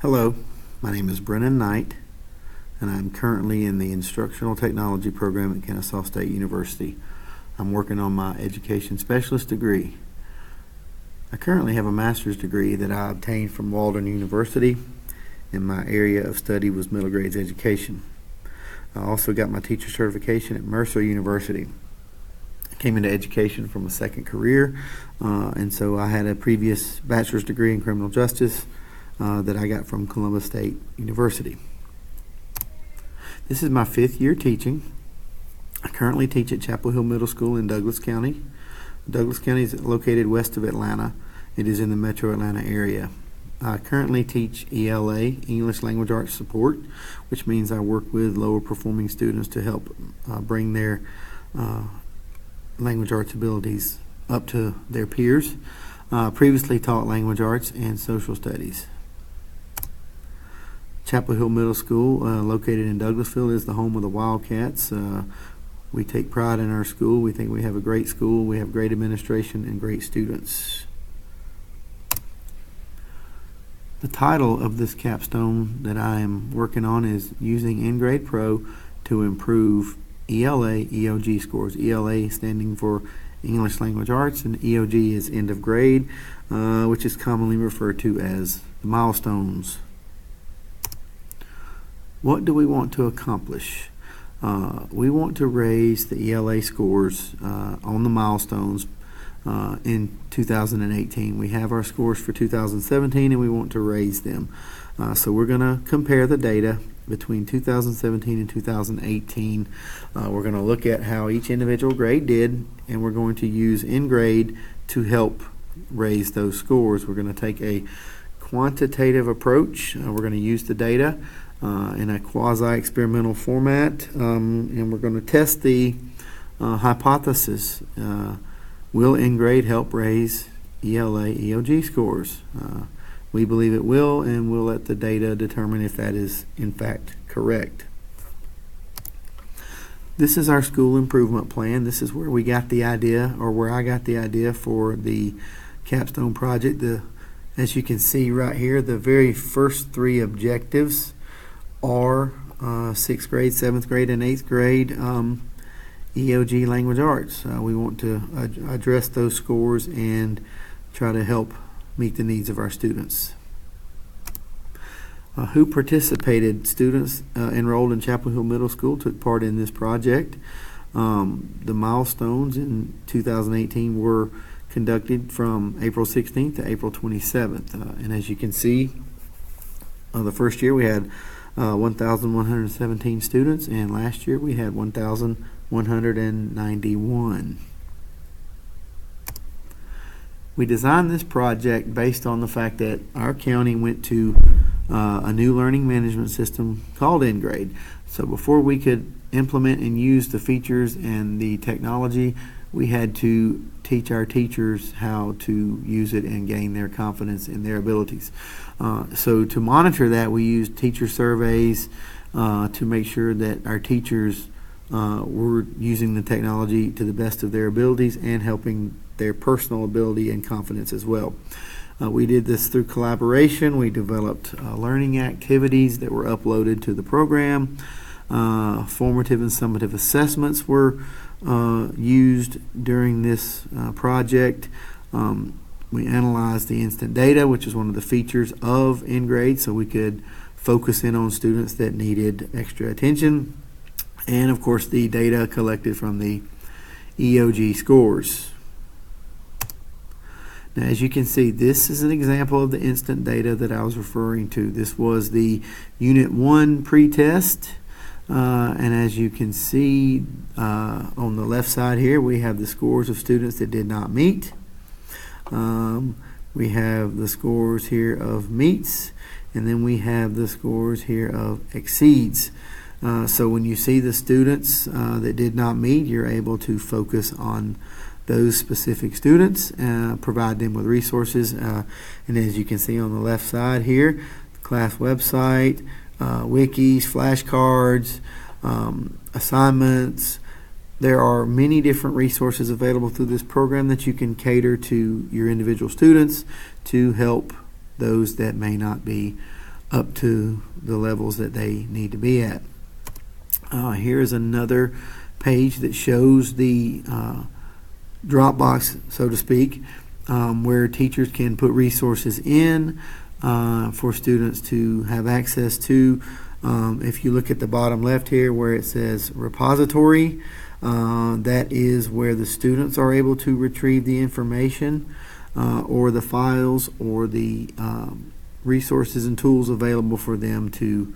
Hello, my name is Brennan Knight, and I'm currently in the Instructional Technology program at Kennesaw State University. I'm working on my Education Specialist degree. I currently have a master's degree that I obtained from Walden University, and my area of study was middle grades education. I also got my teacher certification at Mercer University. I came into education from a second career, and so I had a previous bachelor's degree in criminal justice that I got from Columbus State University. This is my 5th year teaching. I currently teach at Chapel Hill Middle School in Douglas County. Douglas County is located west of Atlanta. It is in the metro Atlanta area. I currently teach ELA, English Language Arts Support, which means I work with lower performing students to help bring their language arts abilities up to their peers. Previously taught language arts and social studies. Chapel Hill Middle School, located in Douglasville, is the home of the Wildcats. We take pride in our school. We think we have a great school. We have great administration and great students. The title of this capstone that I am working on is Using nGrade Pro to Improve ELA EOG Scores. ELA standing for English Language Arts, and EOG is end of grade, which is commonly referred to as the milestones. What do we want to accomplish? We want to raise the ELA scores on the milestones in 2018. We have our scores for 2017 and we want to raise them. So we're going to compare the data between 2017 and 2018. We're going to look at how each individual grade did, and we're going to use nGrade to help raise those scores. We're going to take a quantitative approach. We're going to use the data in a quasi-experimental format, and we're going to test the hypothesis. Will nGrade help raise ELA EOG scores? We believe it will, and we'll let the data determine if that is in fact correct. This is our school improvement plan. This is where we got the idea, or where I got the idea for the capstone project. As you can see right here, the very first 3 objectives are 6th grade, 7th grade, and 8th grade EOG language arts. We want to address those scores and try to help meet the needs of our students. Who participated? Students enrolled in Chapel Hill Middle School took part in this project. The milestones in 2018 were conducted from April 16th to April 27th. And as you can see, the first year we had 1,117 students, and last year we had 1,191. We designed this project based on the fact that our county went to a new learning management system called nGrade. So before we could implement and use the features and the technology, we had to teach our teachers how to use it and gain their confidence in their abilities. So to monitor that, we used teacher surveys to make sure that our teachers were using the technology to the best of their abilities and helping their personal ability and confidence as well. We did this through collaboration. We developed learning activities that were uploaded to the program. Formative and summative assessments were used during this project. We analyzed the instant data, which is one of the features of nGrade, so we could focus in on students that needed extra attention. And of course the data collected from the EOG scores. Now, as you can see, this is an example of the instant data that I was referring to. This was the Unit 1 pretest. And as you can see on the left side here, we have the scores of students that did not meet. We have the scores here of meets, and then we have the scores here of exceeds. So when you see the students that did not meet, you're able to focus on those specific students, provide them with resources. And as you can see on the left side here, the class website, wikis, flashcards, assignments. There are many different resources available through this program that you can cater to your individual students to help those that may not be up to the levels that they need to be at. Here's another page that shows the Dropbox, so to speak, where teachers can put resources in for students to have access to. If you look at the bottom left here where it says repository, that is where the students are able to retrieve the information or the files or the resources and tools available for them to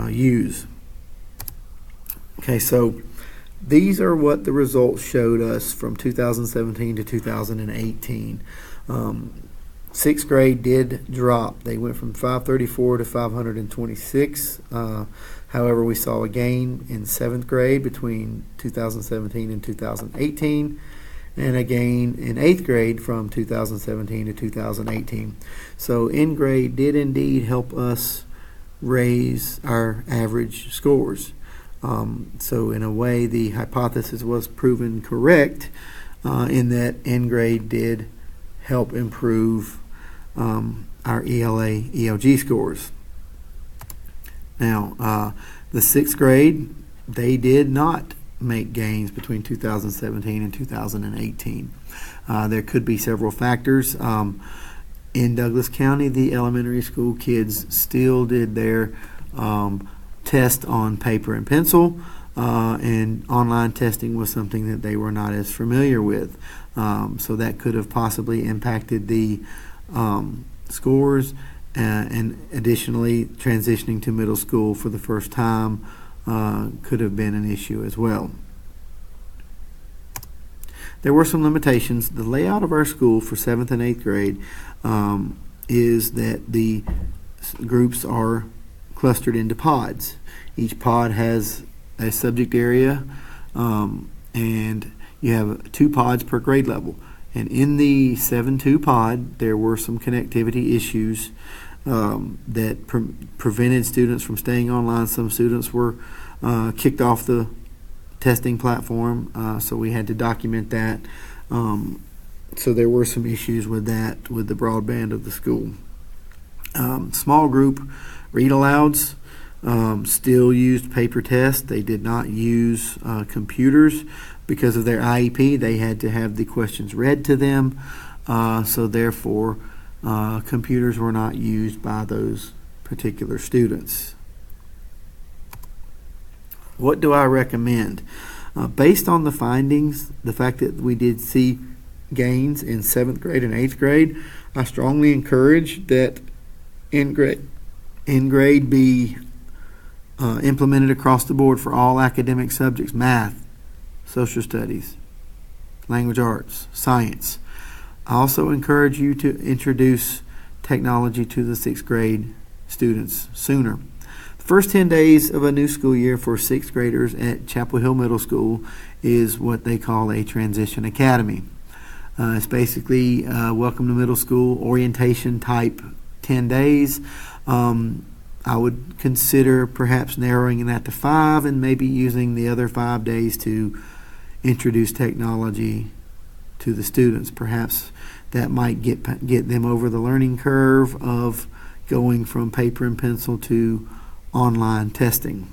use. Okay, so these are what the results showed us from 2017 to 2018. Sixth grade did drop. They went from 534 to 526. However, we saw a gain in seventh grade between 2017 and 2018, and a gain in eighth grade from 2017 to 2018. So in-grade did indeed help us raise our average scores. So in a way, the hypothesis was proven correct in that in-grade did help improve our ELA, ELG scores. Now, the sixth grade, they did not make gains between 2017 and 2018. There could be several factors. In Douglas County, the elementary school kids still did their test on paper and pencil, and online testing was something that they were not as familiar with. So that could have possibly impacted the scores, and additionally transitioning to middle school for the first time could have been an issue as well. There were some limitations. The layout of our school for 7th and 8th grade is that the groups are clustered into pods. Each pod has a subject area, and you have 2 pods per grade level. And in the 7-2 pod, there were some connectivity issues that prevented students from staying online. Some students were kicked off the testing platform, so we had to document that. So there were some issues with that, with the broadband of the school. Small group read alouds still used paper tests. They did not use computers. Because of their IEP, they had to have the questions read to them, so therefore computers were not used by those particular students. What do I recommend? Based on the findings, the fact that we did see gains in 7th grade and 8th grade, I strongly encourage that in-grade be implemented across the board for all academic subjects: math, social studies, language arts, science. I also encourage you to introduce technology to the 6th grade students sooner. The first 10 days of a new school year for 6th graders at Chapel Hill Middle School is what they call a transition academy. It's basically welcome to middle school orientation type 10 days. I would consider perhaps narrowing that to 5 and maybe using the other 5 days to introduce technology to the students. Perhaps that might get them over the learning curve of going from paper and pencil to online testing.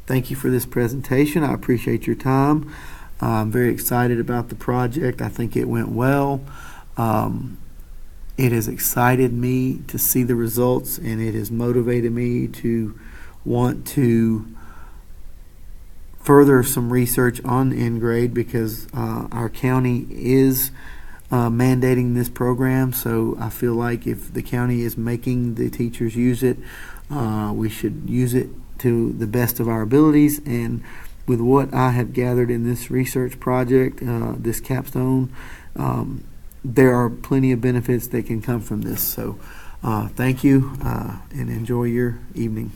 Thank you for this presentation. I appreciate your time. I'm very excited about the project. I think it went well. It has excited me to see the results, and it has motivated me to want to further some research on in-grade, because our county is mandating this program. So I feel like if the county is making the teachers use it, we should use it to the best of our abilities. And with what I have gathered in this research project, this capstone, there are plenty of benefits that can come from this. So thank you, and enjoy your evening.